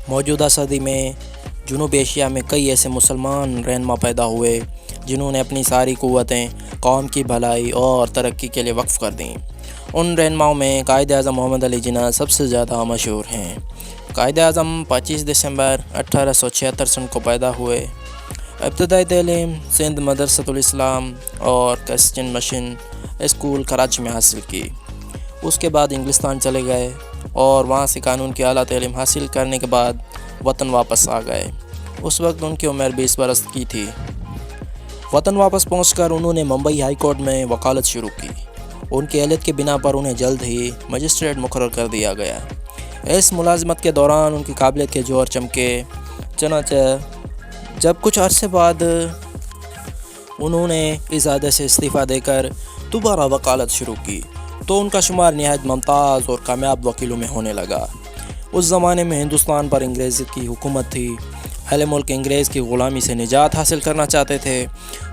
موجودہ صدی میں جنوب ایشیا میں کئی ایسے مسلمان رہنما پیدا ہوئے جنہوں نے اپنی ساری قوتیں قوم کی بھلائی اور ترقی کے لیے وقف کر دیں۔ ان رہنماؤں میں قائد اعظم محمد علی جناح سب سے زیادہ مشہور ہیں۔ قائد اعظم 25 دسمبر 1876 سن کو پیدا ہوئے۔ ابتدائی تعلیم سندھ مدرسۃ الاسلام اور کرسچن مشن اسکول کراچی میں حاصل کی۔ اس کے بعد انگلستان چلے گئے اور وہاں سے قانون کی اعلیٰ تعلیم حاصل کرنے کے بعد وطن واپس آ گئے۔ اس وقت ان کی عمر 20 برس کی تھی۔ وطن واپس پہنچ کر انہوں نے ممبئی ہائی کورٹ میں وکالت شروع کی۔ ان کی اہلیت کی بنا پر انہیں جلد ہی مجسٹریٹ مقرر کر دیا گیا۔ اس ملازمت کے دوران ان کی قابلیت کے جوہر چمکے، چنانچہ جب کچھ عرصے بعد انہوں نے اس عہدے سے استعفیٰ دے کر دوبارہ وکالت شروع کی تو ان کا شمار نہایت ممتاز اور کامیاب وکیلوں میں ہونے لگا۔ اس زمانے میں ہندوستان پر انگریز کی حکومت تھی۔ اہل ملک انگریز کی غلامی سے نجات حاصل کرنا چاہتے تھے۔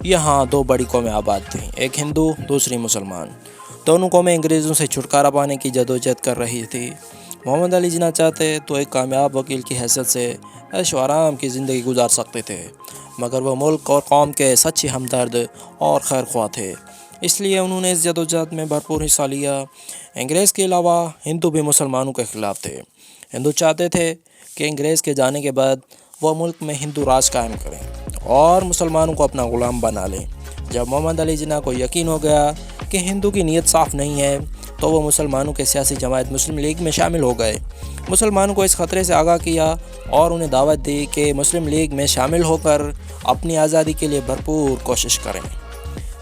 یہاں دو بڑی قومیں آباد تھیں، ایک ہندو، دوسری مسلمان۔ دونوں قومیں انگریزوں سے چھٹکارا پانے کی جدوجہد کر رہی تھی۔ محمد علی جناح چاہتے تو ایک کامیاب وکیل کی حیثیت سے عیش و آرام کی زندگی گزار سکتے تھے، مگر وہ ملک اور قوم کے سچے ہمدرد اور خیر خواہ تھے، اس لیے انہوں نے اس جدوجہد میں بھرپور حصہ لیا۔ انگریز کے علاوہ ہندو بھی مسلمانوں کے خلاف تھے۔ ہندو چاہتے تھے کہ انگریز کے جانے کے بعد وہ ملک میں ہندو راج قائم کریں اور مسلمانوں کو اپنا غلام بنا لیں۔ جب محمد علی جناح کو یقین ہو گیا کہ ہندو کی نیت صاف نہیں ہے تو وہ مسلمانوں کے سیاسی جماعت مسلم لیگ میں شامل ہو گئے۔ مسلمانوں کو اس خطرے سے آگاہ کیا اور انہیں دعوت دی کہ مسلم لیگ میں شامل ہو کر اپنی آزادی کے لیے بھرپور کوشش کریں۔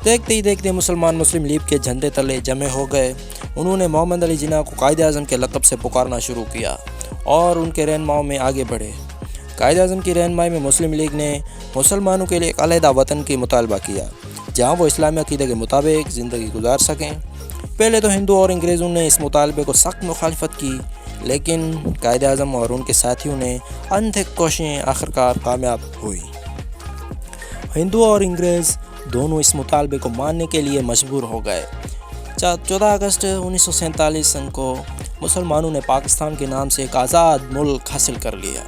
دیکھتے ہی دیکھتے مسلمان مسلم لیگ کے جھنڈے تلے جمع ہو گئے۔ انہوں نے محمد علی جناح کو قائد اعظم کے لقب سے پکارنا شروع کیا اور ان کے رہنماؤں میں آگے بڑھے۔ قائد اعظم کی رہنمائی میں مسلم لیگ نے مسلمانوں کے لیے ایک علیحدہ وطن کی مطالبہ کیا جہاں وہ اسلامی عقیدے کے مطابق زندگی گزار سکیں۔ پہلے تو ہندو اور انگریزوں نے اس مطالبے کو سخت مخالفت کی، لیکن قائد اعظم اور ان کے ساتھیوں نے انتھک کوششیں آخرکار کامیاب ہوئی۔ ہندو اور انگریز دونوں اس مطالبے کو ماننے کے لیے مجبور ہو گئے۔ 14 اگست 1947 سن کو مسلمانوں نے پاکستان کے نام سے ایک آزاد ملک حاصل کر لیا۔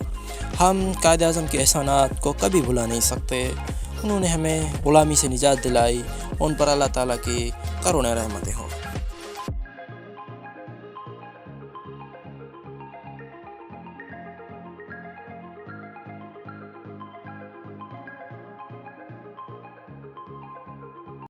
ہم قائد اعظم کے احسانات کو کبھی بھلا نہیں سکتے۔ انہوں نے ہمیں غلامی سے نجات دلائی۔ ان پر اللہ تعالیٰ کی کرونۂ رحمتیں ہوں۔